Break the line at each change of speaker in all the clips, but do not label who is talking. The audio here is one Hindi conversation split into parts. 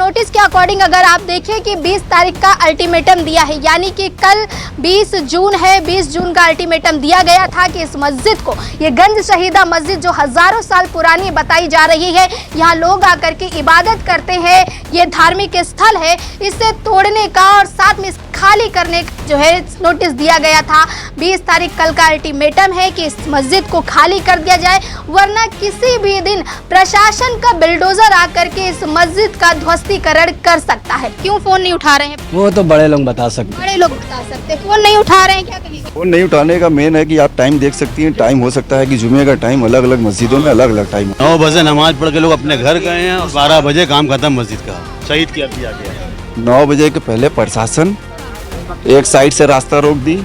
नोटिस के अकॉर्डिंग अगर आप देखें कि 20 तारीख का अल्टीमेटम दिया है, यानी कि कल 20 जून है, 20 जून का अल्टीमेटम दिया गया था कि इस मस्जिद को, ये गंज शहीदा मस्जिद जो हजारों साल पुरानी बताई जा रही है, यहाँ लोग आकर के इबादत करते हैं, ये धार्मिक स्थल है, इसे तोड़ने का और साथ में खाली करने का जो है नोटिस दिया गया था। 20 तारीख कल का अल्टीमेटम है कि इस मस्जिद को खाली कर दिया जाए, वरना किसी भी दिन प्रशासन का बिल्डोजर आकर के इस मस्जिद का ध्वस्तीकरण कर सकता है। क्यों फोन नहीं उठा रहे हैं?
वो तो बड़े लोग बता सकते हैं।
बड़े लोग बता सकते हैं। फोन नहीं उठा रहे हैं, क्या कहेंगे?
फोन नहीं उठाने का मेन है कि आप टाइम देख सकती हैं। टाइम हो सकता है कि जुमे का टाइम अलग अलग मस्जिदों में अलग अलग टाइम।
9 बजे नमाज पढ़ के लोग अपने घर गए हैं और 12 बजे काम खत्म मस्जिद का, शहीद किया दिया गया।
9 बजे के पहले प्रशासन एक साइड से रास्ता रोक दी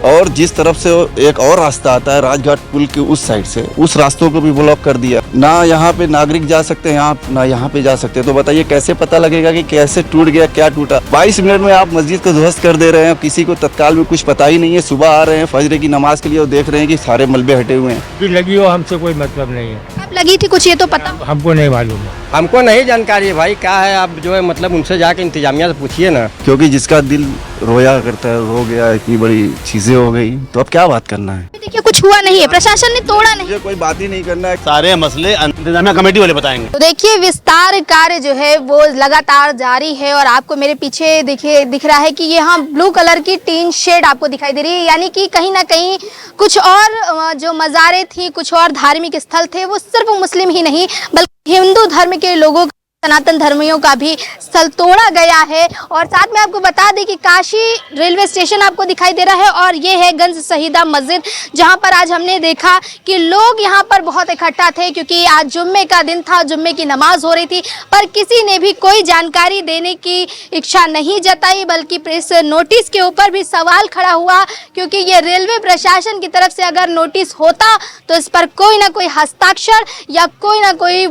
और जिस तरफ से एक और रास्ता आता है राजघाट पुल के उस साइड से, उस रास्तों को भी ब्लॉक कर दिया। ना यहाँ पे नागरिक जा सकते हैं, ना यहाँ पे जा सकते हैं। तो बताइए कैसे पता लगेगा कि कैसे टूट गया, क्या टूटा? 22 मिनट में आप मस्जिद को ध्वस्त कर दे रहे हैं। किसी को तत्काल में कुछ पता ही नहीं है। सुबह आ रहे हैं फजर की नमाज के लिए और देख रहे हैं कि सारे मलबे हटे हुए हैं।
लगी हो हमसे कोई मतलब नहीं है।
आप लगी थी कुछ, ये तो पता
हमको नहीं मालूम है।
हमको नहीं जानकारी है भाई, क्या है आप जो है मतलब उनसे जाके इंतजामिया से पूछिए ना।
क्योंकि जिसका दिल रोया करता है, रो गया, इतनी बड़ी चीजें हो गई, तो अब क्या बात करना है?
देखिए कुछ हुआ नहीं है, प्रशासन ने तोड़ा नहीं,
मुझे कोई बात ही नहीं करना है।
सारे मसले इंतजामिया कमेटी वाले बताएंगे।
तो देखिए विस्तार कार्य जो है वो लगातार जारी है और आपको मेरे पीछे देखिए दिख रहा है कि ये यहाँ ब्लू कलर की टीन शेड आपको दिखाई दे रही है, यानी कि कहीं ना कहीं कुछ और जो मज़ारें थी, कुछ और धार्मिक स्थल थे, वो सिर्फ मुस्लिम ही नहीं बल्कि हिंदू धर्म के लोगों, सनातन धर्मियों का भी स्थल तोड़ा गया है। और साथ में आपको बता दें कि काशी रेलवे स्टेशन आपको दिखाई दे रहा है और ये है गंज शहीदा मस्जिद, जहां पर आज हमने देखा कि लोग यहां पर बहुत इकट्ठा थे, क्योंकि आज जुम्मे का दिन था, जुम्मे की नमाज हो रही थी, पर किसी ने भी कोई जानकारी देने की इच्छा नहीं जताई, बल्कि इस नोटिस के ऊपर भी सवाल खड़ा हुआ, क्योंकि ये रेलवे प्रशासन की तरफ से अगर नोटिस होता तो इस पर कोई ना कोई हस्ताक्षर या कोई ना कोई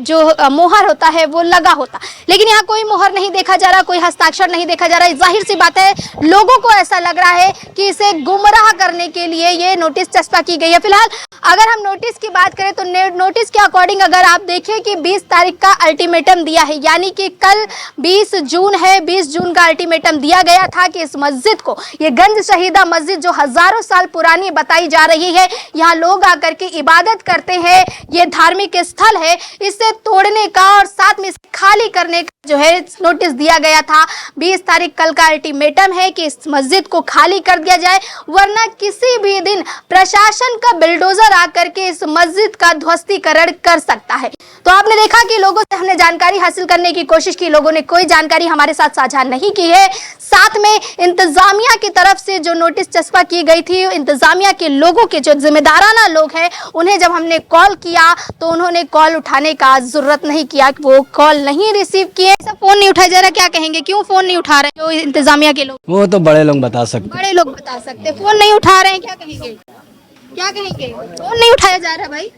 जो मोहर होता है वो लगा होता, लेकिन यहाँ कोई मोहर नहीं देखा जा रहा, कोई हस्ताक्षर नहीं देखा जा रहा। जाहिर सी बात है, लोगों को ऐसा लग रहा है कि इसे गुमराह करने के लिए ये नोटिस चस्पा की गई है। फिलहाल अगर हम नोटिस की बात करें तो नोटिस के अकॉर्डिंग अगर आप देखें कि 20 तारीख का अल्टीमेटम दिया है, यानी कि कल 20 जून है, 20 जून का अल्टीमेटम दिया गया था कि इस मस्जिद को, ये गंज शहीदा मस्जिद जो हजारों साल पुरानी बताई जा रही है, यहाँ लोग आकर के इबादत करते हैं, ये धार्मिक स्थल है, इसे तोड़ने का और साथ में खाली करने का जो है नोटिस दिया गया था। 20 तारीख कल का अल्टीमेटम है कि इस मस्जिद को खाली कर दिया जाए, वरना किसी भी दिन प्रशासन का बिल्डोजर आकर के इस मस्जिद का ध्वस्तीकरण कर सकता है। तो आपने देखा कि लोगों से हमने जानकारी हासिल करने की कोशिश की, लोगों ने कोई जानकारी हमारे साथ साझा नहीं की है। साथ में इंतजामिया की तरफ से जो नोटिस चस्पा की गई थी, इंतजामिया के लोगों के जो जिम्मेदाराना लोग हैं, उन्हें जब हमने कॉल किया तो उन्होंने कॉल उठाने का जरूरत नहीं किया, वो कॉल नहीं रिसीव किए। सब फोन नहीं उठाया जा रहा, क्या कहेंगे? क्यों फोन नहीं उठा रहे हैं इंतजामिया के लोग?
वो तो बड़े लोग बता सकते हैं।
बड़े लोग बता सकते हैं। फोन नहीं उठा रहे हैं, क्या कहेंगे? क्या कहेंगे? फोन नहीं उठाया जा रहा भाई,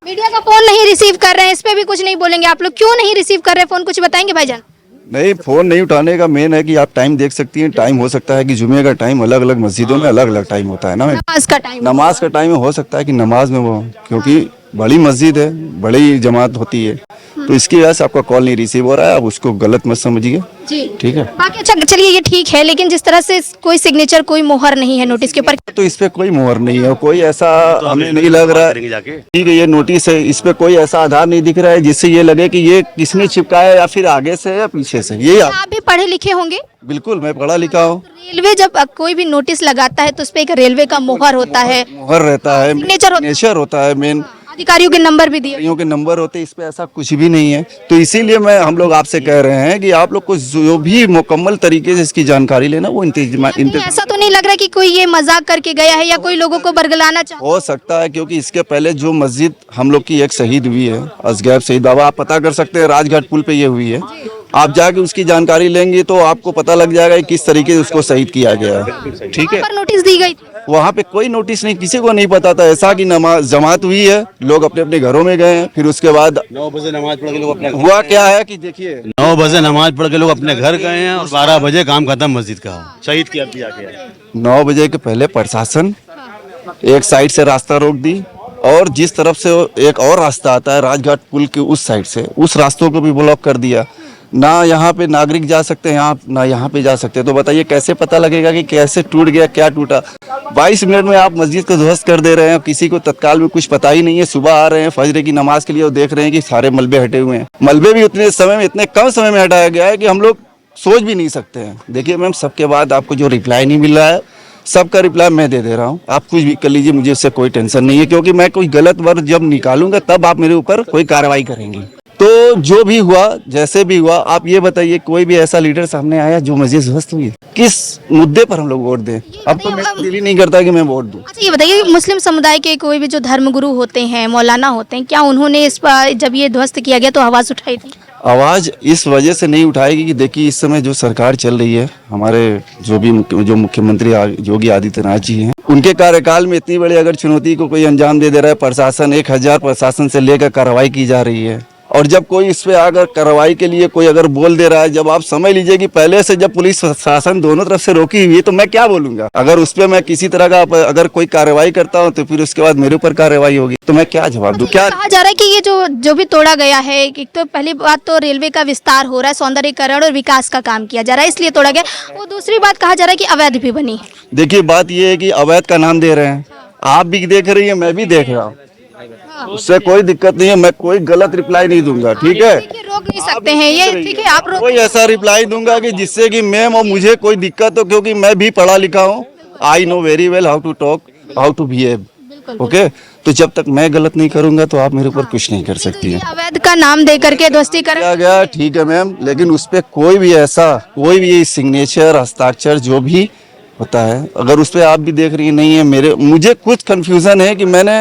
मीडिया का फोन नहीं रिसीव कर रहे हैं, इस पे भी कुछ नहीं बोलेंगे आप लोग? क्यों नहीं रिसीव कर रहे फोन, कुछ बताएंगे भाईजान?
नहीं, फोन नहीं उठाने का मेन है कि आप टाइम देख सकती हैं। टाइम हो सकता है कि जुमे का टाइम अलग अलग मस्जिदों में अलग अलग टाइम होता है ना।
नमाज का टाइम,
नमाज का टाइम हो सकता है कि नमाज में वो, क्योंकि बड़ी मस्जिद है, बड़ी जमात होती है, तो इसकी वजह से आपका कॉल नहीं रिसीव हो रहा है। आप उसको गलत मत समझिए,
जी
ठीक है?
बाकी अच्छा चलिए ये ठीक है, लेकिन जिस तरह से कोई सिग्नेचर, कोई मोहर नहीं है नोटिस के ऊपर,
तो इस पे कोई मोहर नहीं है, कोई ऐसा हमें नहीं लग रहा है। ठीक है, ये नोटिस है, इस पे कोई ऐसा आधार नहीं दिख रहा है जिससे ये लगे कि ये किसने चिपकाया, या फिर आगे से या पीछे से। ये
आप भी पढ़े लिखे होंगे?
बिल्कुल, मैं पढ़ा लिखा हूँ।
रेलवे जब कोई भी नोटिस लगाता है तो उस पे एक रेलवे का मोहर होता है,
मोहर रहता है,
सिग्नेचर
होता है, मेन
अधिकारियों के नंबर भी दिए,
अधिकारियों के नंबर होते हैं। इस पे ऐसा कुछ भी नहीं है, तो इसीलिए हम लोग आपसे कह रहे हैं कि आप लोग को जो भी मुकम्मल तरीके से इसकी जानकारी लेना, वो
ऐसा तो नहीं लग रहा कि कोई ये मजाक करके गया है या कोई लोगों को बरगलाना चाहता
हो सकता है, क्योंकि इसके पहले जो मस्जिद हम लोग की एक शहीद हुई है, असगैब शहीद बाबा, आप पता कर सकते हैं, राजघाट पुल पे ये हुई है। आप जाके उसकी जानकारी लेंगे तो आपको पता लग जाएगा किस तरीके से उसको शहीद किया गया है, ठीक है?
नोटिस दी गई थी,
वहाँ पे कोई नोटिस नहीं, किसी को नहीं पता था ऐसा कि नमाज जमात हुई है, लोग अपने अपने घरों में गए हैं। फिर उसके बाद
9 बजे नमाज पढ़ के लोग अपने
हुआ क्या है कि देखिए,
9 बजे नमाज पढ़ के लोग अपने घर गए हैं और 12 बजे काम खत्म मस्जिद का, शहीद किया दिया गया।
9 बजे के पहले प्रशासन एक साइड से रास्ता रोक दी और जिस तरफ से एक और रास्ता आता है राजघाट पुल के उस साइड से, उस रास्तों को भी ब्लॉक कर दिया। ना यहाँ पे नागरिक जा सकते हैं, यहाँ ना यहाँ पे जा सकते हैं। तो बताइए कैसे पता लगेगा कि कैसे टूट गया, क्या टूटा? 22 मिनट में आप मस्जिद को ध्वस्त कर दे रहे हैं, किसी को तत्काल में कुछ पता ही नहीं है। सुबह आ रहे हैं फजर की नमाज के लिए और देख रहे हैं कि सारे मलबे हटे हुए हैं। मलबे भी उतने समय में, इतने कम समय में हटाया गया है कि हम लोग सोच भी नहीं सकते हैं। देखिए मैम, सबके बाद आपको जो रिप्लाई नहीं मिल रहा है, सबका रिप्लाई मैं दे रहा हूँ। आप कुछ भी कर लीजिए, मुझे उससे कोई टेंशन नहीं है, क्योंकि मैं कोई गलत वर्ड जब निकालूंगा तब आप मेरे ऊपर कोई कार्रवाई करेंगी। तो जो भी हुआ, जैसे भी हुआ, आप ये बताइए कोई भी ऐसा लीडर सामने आया जो मस्जिद ध्वस्त हुई? किस मुद्दे पर हम लोग वोट दें? अब तो मेरा दिल ही नहीं करता कि मैं वोट दूं।
अच्छा ये बताइए, मुस्लिम समुदाय के कोई भी जो धर्मगुरु होते हैं, मौलाना होते हैं, क्या उन्होंने इस पर जब ये ध्वस्त किया गया तो आवाज़ उठाई थी?
आवाज़ इस वजह से नहीं उठाएगी कि देखिए इस समय जो सरकार चल रही है, हमारे जो मुख्यमंत्री योगी आदित्यनाथ जी हैं, उनके कार्यकाल में इतनी बड़ी अगर चुनौती को कोई अंजाम दे रहा है, प्रशासन 1000 प्रशासन से लेकर कार्रवाई की जा रही है। और जब कोई इस पे अगर कार्रवाई के लिए कोई अगर बोल दे रहा है, जब आप समझ लीजिए कि पहले से जब पुलिस शासन दोनों तरफ से रोकी हुई है, तो मैं क्या बोलूंगा? अगर उस पे मैं किसी तरह का अगर कोई कार्रवाई करता हूं तो फिर उसके बाद मेरे ऊपर कार्रवाई होगी, तो मैं क्या जवाब दूं? क्या
कहा जा रहा है कि ये जो भी तोड़ा गया है, एक तो पहली बात तो रेलवे का विस्तार हो रहा है, सौंदर्यीकरण और विकास का काम किया जा रहा है, इसलिए तोड़ा गया। वो दूसरी बात कहा जा रहा है कि अवैध भी बनी है।
देखिए बात ये है कि अवैध का नाम दे रहे हैं, आप भी देख रही है, मैं भी देख रहा हूँ, उससे कोई दिक्कत नहीं है। मैं कोई गलत रिप्लाई नहीं दूंगा, ठीक है?
देखिए, रोक नहीं सकते हैं ये, ठीक है? आप रोक
कोई ऐसा रिप्लाई दूंगा कि जिससे कि मैम और मुझे कोई दिक्कत हो, क्योंकि मैं भी पढ़ा लिखा हूँ। I know very well how to talk, how to behave, okay? तो जब तक मैं गलत नहीं करूंगा तो आप मेरे ऊपर कुछ नहीं कर सकती है।
अवैध का नाम दे करके ध्वस्तीकरण
किया गया, ठीक है मैम, लेकिन उस पर कोई भी सिग्नेचर, हस्ताक्षर जो भी होता है, अगर उस पर आप भी देख रही नहीं है, मुझे कुछ कंफ्यूजन है कि मैंने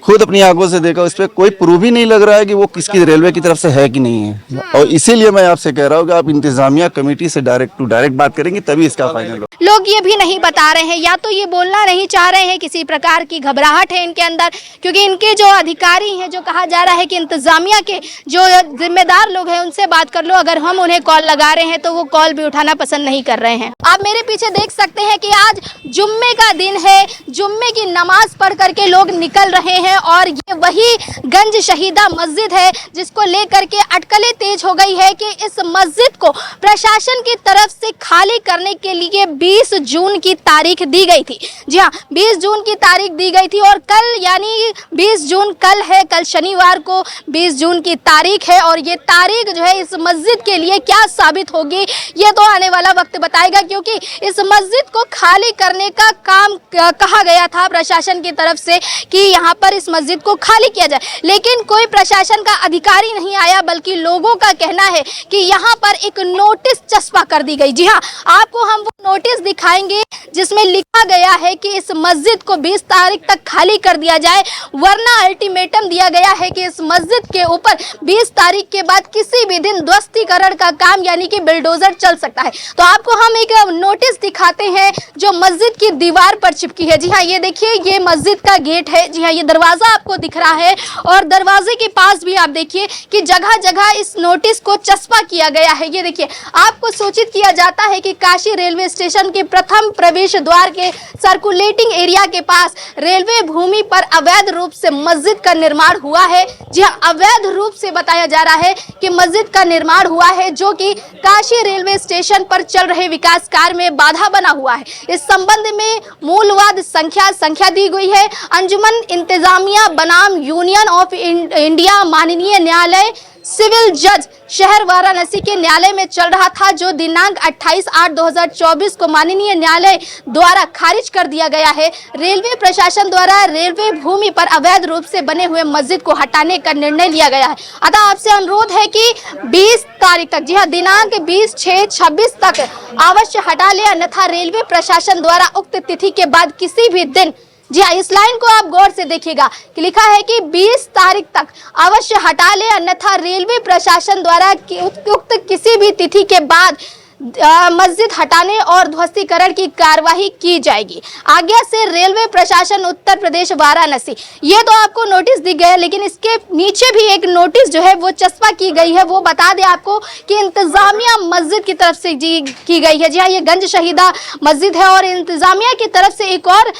खुद अपनी आंखों से देखा, उस पर कोई प्रूफ ही नहीं लग रहा है कि वो किसकी रेलवे की तरफ से है कि नहीं है। और इसीलिए मैं आपसे कह रहा हूँ कि आप इंतजामिया कमेटी से डायरेक्ट टू डायरेक्ट बात करेंगे तभी इसका फाइनल हो।
लोग ये भी नहीं बता रहे हैं, या तो ये बोलना नहीं चाह रहे हैं, किसी प्रकार की घबराहट है इनके अंदर, क्योंकि इनके जो अधिकारी हैं, जो कहा जा रहा है कि इंतजामिया के जो जिम्मेदार लोग हैं उनसे बात कर लो, अगर हम उन्हें कॉल लगा रहे हैं तो वो कॉल भी उठाना पसंद नहीं कर रहे हैं। आप मेरे पीछे देख सकते हैं कि आज जुम्मे का दिन है, जुम्मे की नमाज पढ़ करके लोग निकल रहे हैं, और ये वही गंज शहीदा मस्जिद है जिसको लेकर के अटकलें तेज हो गई है कि इस मस्जिद को प्रशासन की तरफ से खाली करने के लिए 20 जून की तारीख दी गई थी। जी हाँ, 20 जून की तारीख दी गई थी, और कल यानी 20 जून कल है, कल शनिवार को 20 जून की तारीख है, और ये तारीख जो है इस मस्जिद के लिए क्या साबित होगी ये तो आने वाला वक्त बताएगा, क्योंकि इस मस्जिद को खाली करने का काम कहा गया था प्रशासन की तरफ से कि यहाँ पर इस मस्जिद को खाली किया जाए, लेकिन कोई प्रशासन का अधिकारी नहीं आया, बल्कि लोगों का कहना है कि यहाँ पर एक नोटिस चस्पा कर दी गई। जी हाँ, आपको हम वो नोटिस दिखाएंगे जिसमें लिखा गया है कि इस मस्जिद को 20 तारीख तक खाली कर दिया जाए, वरना अल्टीमेटम दिया गया है कि इस मस्जिद के ऊपर 20 तारीख के बाद किसी भी दिन ध्वस्तीकरण का काम यानी कि बिल्डोजर चल सकता है। तो आपको हम एक नोटिस दिखाते हैं जो मस्जिद की दीवार पर चिपकी है। जी हाँ, ये देखिए, ये मस्जिद का गेट है। जी हाँ, ये दरवाजा आपको दिख रहा है, और दरवाजे के पास भी आप देखिए कि जगह जगह इस नोटिस को चस्पा किया गया है। ये देखिए, आपको सूचित किया जाता है कि काशी रेलवे स्टेशन के प्रथम प्रवेश द्वार के सर्कुलेटिंग एरिया के पास रेलवे भूमि पर अवैध रूप से मस्जिद का निर्माण हुआ है। जी हाँ, अवैध रूप से बताया जा रहा है कि मस्जिद का निर्माण हुआ है, जो कि काशी रेलवे स्टेशन पर चल रहे विकास कार्य में बाधा बना हुआ है। इस संबंध में मूलवाद संख्या दी गई है। अंजुमन इंतजामिया बनाम यूनियन ऑफ इंडिया माननीय न्यायालय सिविल जज शहर वाराणसी के न्यायालय में चल रहा था, जो दिनांक 28/8/2024 को माननीय न्यायालय द्वारा खारिज कर दिया गया है। रेलवे प्रशासन द्वारा रेलवे भूमि पर अवैध रूप से बने हुए मस्जिद को हटाने का निर्णय लिया गया है। अतः आपसे अनुरोध है कि 20 तारीख तक, जी हाँ, दिनांक 20/6/26 तक अवश्य हटा ले, अन्यथा रेलवे प्रशासन द्वारा उक्त तिथि के बाद किसी भी दिन, जी हाँ, इस लाइन को आप गौर से देखिएगा कि लिखा है कि 20 तारीख तक अवश्य हटा ले, अन्यथा रेलवे प्रशासन द्वारा उक्त किसी भी तिथि के बाद मस्जिद हटाने और ध्वस्तीकरण की कार्रवाई की जाएगी। आज्ञा से रेलवे प्रशासन उत्तर प्रदेश वाराणसी। ये तो आपको नोटिस दिख गया, लेकिन इसके नीचे भी एक नोटिस जो है वो चस्पा की गई है। वो बता दें आपको कि इंतजामिया मस्जिद की तरफ से की गई है। जी हाँ, ये गंज शहीदा मस्जिद है और इंतजामिया की तरफ से एक और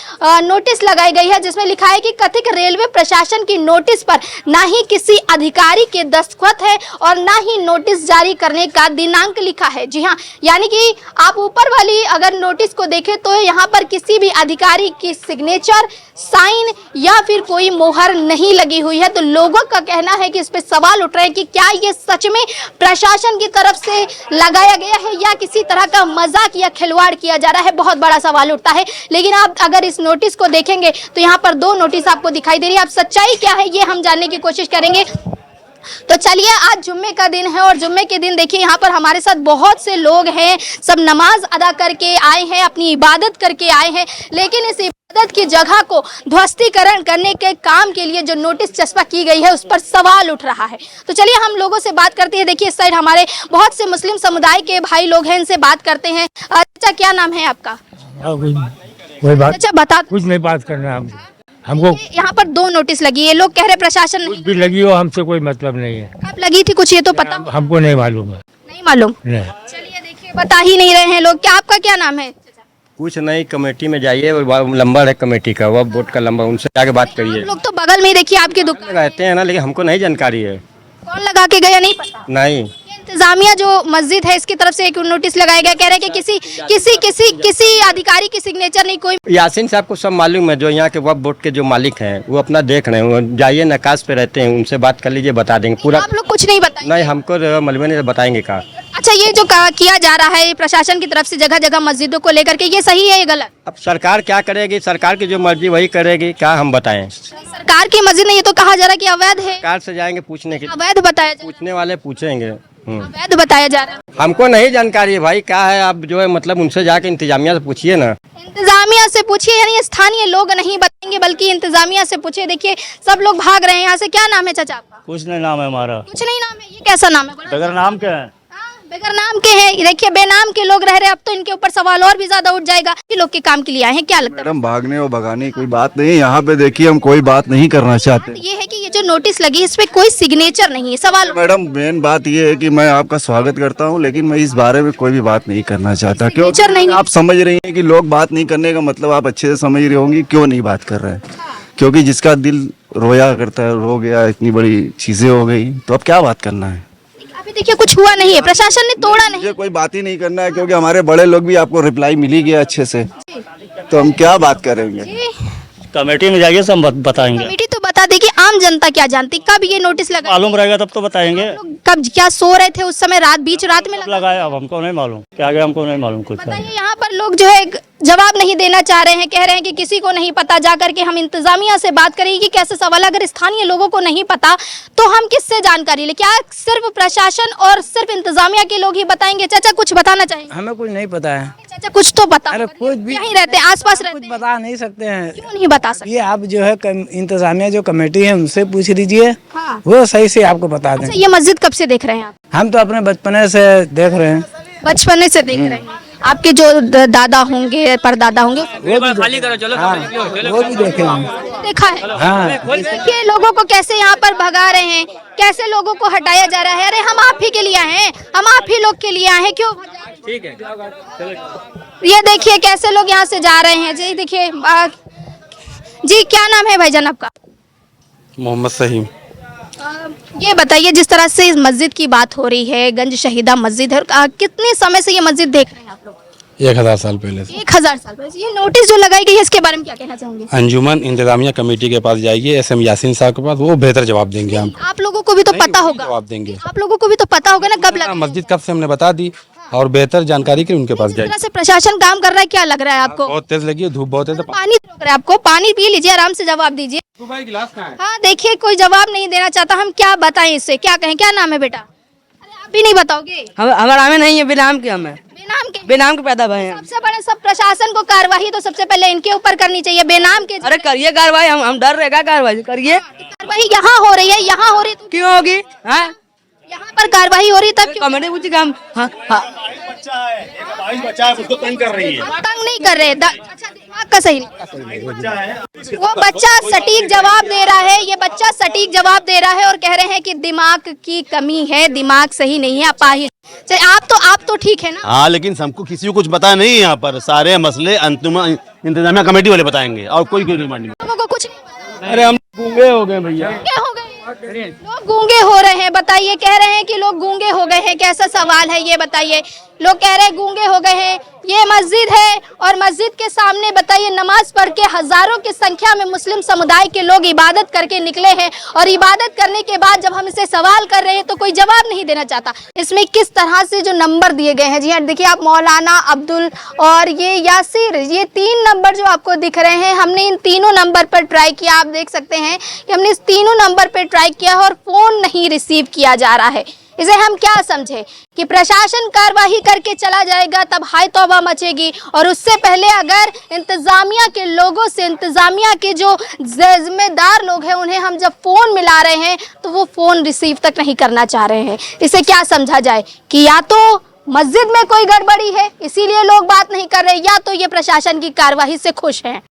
नोटिस लगाई गई है, जिसमें लिखा है कि कथित रेलवे प्रशासन की नोटिस पर ना ही किसी अधिकारी के दस्तखत है और ना ही नोटिस जारी करने का दिनांक लिखा है। जी हाँ, यानी कि आप ऊपर वाली अगर नोटिस को देखें तो यहाँ पर किसी भी अधिकारी की सिग्नेचर, साइन या फिर कोई मोहर नहीं लगी हुई है। तो लोगों का कहना है कि इस पे सवाल उठ रहे हैं कि क्या ये सच में प्रशासन की तरफ से लगाया गया है या किसी तरह का मजाक या खिलवाड़ किया जा रहा है। बहुत बड़ा सवाल उठता है। लेकिन आप अगर इस नोटिस को देखेंगे तो यहाँ पर 2 नोटिस आपको दिखाई दे रही है। अब सच्चाई क्या है ये हम जानने की कोशिश करेंगे। तो चलिए, आज जुम्मे का दिन है और जुम्मे के दिन देखिए यहाँ पर हमारे साथ बहुत से लोग हैं, सब नमाज अदा करके आए हैं, अपनी इबादत करके आए हैं। लेकिन इस इबादत की जगह को ध्वस्तीकरण करने के काम के लिए जो नोटिस चस्पा की गई है उस पर सवाल उठ रहा है। तो चलिए हम लोगों से बात करते हैं। देखिए इस साइड हमारे बहुत से मुस्लिम समुदाय के भाई लोग हैं, इनसे बात करते हैं। अच्छा, क्या नाम है आपका?
कोई बात,
अच्छा बता,
कुछ नहीं बात करना हमको।
यहाँ पर 2 नोटिस लगी है, लोग कह रहे प्रशासन
कुछ
नहीं
भी लगी हो हमसे कोई मतलब नहीं है।
कब लगी थी कुछ ये तो पता
हमको नहीं मालूम है।
नहीं मालूम?
नहीं।
चलिए देखिए, बता ही नहीं रहे हैं लोग। क्या आपका क्या नाम है?
कुछ नहीं, कमेटी में जाइए, नंबर है कमेटी का, वो बोर्ड का नंबर, उनसे जाके बात करिए।
आप लोग तो बगल में ही देखिए आपकी दुकान
रहते हैं ना, लेकिन हमको नहीं जानकारी है।
कौन लगा के गया नहीं पता।
नहीं,
इंतजामिया जो मस्जिद है इसकी तरफ से एक नोटिस लगाया गया, कह रहे हैं कि किसी अधिकारी की सिग्नेचर नहीं, कोई।
यासीन साहब को सब मालूम है, जो यहाँ के वक्फ बोर्ड के जो मालिक हैं वो अपना देख रहे हैं। वो जाइए, नकाश पे रहते हैं, उनसे बात कर लीजिए, बता देंगे पूरा।
आप लोग कुछ नहीं बताएंगे?
नहीं, हमको मलबे नहीं बताएंगे का।
अच्छा, ये जो किया जा रहा है प्रशासन की तरफ से जगह जगह मस्जिदों को लेकर के, ये सही है ये गलत?
अब सरकार क्या करेगी, सरकार की जो मर्जी वही करेगी, क्या हम बताएं।
सरकार की मस्जिद नहीं, ये तो कहा जा रहा है कि अवैध है।
सरकार से जाएंगे पूछने के,
अवैध बताया जा
पूछने वाले पूछेंगे।
अवैध बताया जा रहा है।
हमको नहीं जानकारी है भाई, क्या है आप जो है मतलब उनसे जाके इंतजामिया से पूछिए ना।
इंतजामिया से पूछिए, यानी स्थानीय लोग नहीं बताएंगे बल्कि इंतजामिया से पूछिए। देखिए सब लोग भाग रहे हैं यहाँ से। क्या नाम है चाचा आपका?
कुछ नहीं नाम है हमारा।
कुछ नहीं नाम है? ये कैसा नाम है?
बगैर नाम क्या है?
बगैर नाम के हैं। देखिए बेनाम के लोग रह रहे हैं, अब तो इनके ऊपर सवाल और भी ज्यादा उठ जाएगा। ये लोग के काम के लिए आए हैं, क्या लगता है?
मैडम, भागने और भगाने की कोई बात नहीं है यहाँ पे। देखिए, हम कोई बात नहीं करना चाहते।
ये है कि ये जो नोटिस लगी इस पे कोई सिग्नेचर नहीं है। सवाल
मैडम, मेन बात ये है कि मैं आपका स्वागत करता हूँ, लेकिन मैं इस बारे में कोई भी बात नहीं करना चाहता। क्यों?
सिग्नेचर नहीं है।
आप समझ रही हैं कि लोग बात नहीं करने का मतलब आप अच्छे से समझ रही होंगी क्यों नहीं बात कर रहे हैं। क्योंकि जिसका दिल रोया करता है, रो गया, इतनी बड़ी चीजें हो गई, तो अब क्या बात करना है।
अभी देखिए कुछ हुआ नहीं है, प्रशासन ने तोड़ा नहीं।
मुझे कोई बात ही नहीं करना है, क्योंकि हमारे बड़े लोग भी आपको रिप्लाई मिल ही गया अच्छे से, तो हम क्या बात करेंगे।
कमेटी में जाइए, सब बताएंगे।
कमेटी तो बता देगी, आम जनता क्या जानती? कब ये नोटिस लगा?
मालूम रहेगा तब तो बताएंगे।
कब क्या सो रहे थे उस समय? बीच रात में लगा?
लगाया, अब हमको नहीं मालूम क्या गया, हमको नहीं मालूम कुछ।
बताइए, यहाँ पर लोग जो है जवाब नहीं देना चाह रहे हैं, कह रहे हैं कि किसी को नहीं पता। जाकर के हम इंतजामिया से बात करेंगे कि कैसे सवाल, अगर स्थानीय लोगों को नहीं पता तो हम किससे जानकारी ले? क्या सिर्फ प्रशासन और सिर्फ इंतजामिया के लोग ही बताएंगे? चाचा कुछ बताना चाहेंगे?
हमें कुछ नहीं पता है।
चाचा कुछ तो बता।
अरे कुछ भी
यहीं रहते हैं, आसपास रहते
कुछ
हैं,
बता नहीं सकते हैं।
क्यों नहीं बता सकते?
ये आप जो है इंतजामिया जो कमेटी है उनसे पूछ लीजिए,
हाँ।
वो सही से आपको बता दें।
अच्छा, ये मस्जिद कब से देख रहे हैं आप?
हम तो अपने बचपने से देख रहे हैं।
बचपने से देख रहे हैं। आपके जो दादा होंगे, परदादा होंगे,
खाली करो, चलो वो भी देखे हैं।
देखा है।
हाँ।
देखिए लोगों को कैसे यहाँ पर भगा रहे हैं, कैसे लोगों को हटाया जा रहा है। अरे हम आप ही के लिए आए हैं, हम आप ही लोग के लिए आए हैं, क्यों? ठीक है, ये देखिए कैसे लोग यहाँ से जा रहे हैं। जी देखिए, जी क्या नाम है भाईजान आपका?
मोहम्मद सहीम।
ये बताइए, जिस तरह से इस मस्जिद की बात हो रही है, गंज शहीदा मस्जिद है, कितने समय से ये मस्जिद देख रहे हैं आप लोग?
1000 साल पहले से।
1000 साल पहले। ये नोटिस जो लगाई गई है इसके बारे में क्या कहना चाहेंगे?
अंजुमन इंतजामिया कमेटी के पास जाइए, SM यासीन साहब के पास, वो बेहतर जवाब देंगे। हम
आप लोगों को भी तो पता होगा,
जवाब देंगे।
आप लोगों को भी तो पता होगा ना कब लगा।
मस्जिद कब से हमने बता दी, और बेहतर जानकारी के उनके पास
जिस
जाइए।
तरह से प्रशासन काम कर रहा है, क्या लग रहा है आपको?
बहुत तेज लगी है, धूप बहुत है।
पानी लग रहा है आपको? पानी पी लीजिए, आराम से जवाब दीजिए। हाँ देखिए, कोई जवाब नहीं देना चाहता। हम क्या बताएं इससे, क्या कहें? क्या नाम है बेटा? अरे आप भी नहीं बताओगे?
हमारा नाम नहीं है, बेनाम के हम है।
बेनाम के पैदा भय हैं। सबसे बड़े सब प्रशासन को कार्रवाई तो सबसे पहले इनके ऊपर करनी चाहिए, बेनाम के।
अरे करिए कार्रवाई, हम डर रहेगा कार्रवाई करिए।
कार्रवाई यहाँ हो रही है, यहाँ हो रही है,
क्यों होगी?
यहाँ पर कार्रवाई हो रही तब क्यों?
कमेटी पूछी काम। हाँ, हाँ।
बच्चा है, एक 22 बच्चा है, उसको तंग कर रही है।
तंग नहीं कर रहे अच्छा दिमाग का सही नहीं।
बच्चा है,
वो बच्चा सटीक जवाब दे रहा है, ये बच्चा सटीक जवाब दे रहा है और कह रहे हैं कि दिमाग की कमी है, दिमाग सही नहीं है, अपाहिज। चलिए आप तो ठीक है ना।
हाँ, लेकिन हमको किसी को कुछ पता नहीं है। यहाँ पर सारे मसले अंतिम इंतजामिया कमेटी वाले बताएंगे और कोई डिमांड नहीं।
लोगों को कुछ नहीं पता।
अरे हम गूंगे हो गए भैया।
गूंगे हो गए, लोग गूंगे हो रहे हैं। बताइए, कह रहे हैं कि लोग गूंगे हो गए हैं, कैसा सवाल है ये बताइए। लोग कह रहे हैं गूंगे हो गए हैं। ये मस्जिद है और मस्जिद के सामने बताइए नमाज पढ़ के हजारों की संख्या में मुस्लिम समुदाय के लोग इबादत करके निकले हैं और इबादत करने के बाद जब हम इसे सवाल कर रहे हैं तो कोई जवाब नहीं देना चाहता। इसमें किस तरह से जो नंबर दिए गए हैं, जी हाँ देखिए आप, मौलाना अब्दुल और ये यासिर, ये 3 नंबर जो आपको दिख रहे हैं, हमने इन तीनों नंबर पर ट्राई किया। आप देख सकते हैं कि हमने इस तीनों नंबर पर ट्राई किया और फोन नहीं रिसीव किया जा रहा है। इसे हम क्या समझे कि प्रशासन कार्रवाई करके चला जाएगा तब हाय तौबा मचेगी, और उससे पहले अगर इंतजामिया के लोगों से, इंतजामिया के जो जिम्मेदार लोग हैं उन्हें हम जब फोन मिला रहे हैं तो वो फोन रिसीव तक नहीं करना चाह रहे हैं। इसे क्या समझा जाए कि या तो मस्जिद में कोई गड़बड़ी है इसीलिए लोग बात नहीं कर रहे, या तो ये प्रशासन की कार्रवाई से खुश हैं।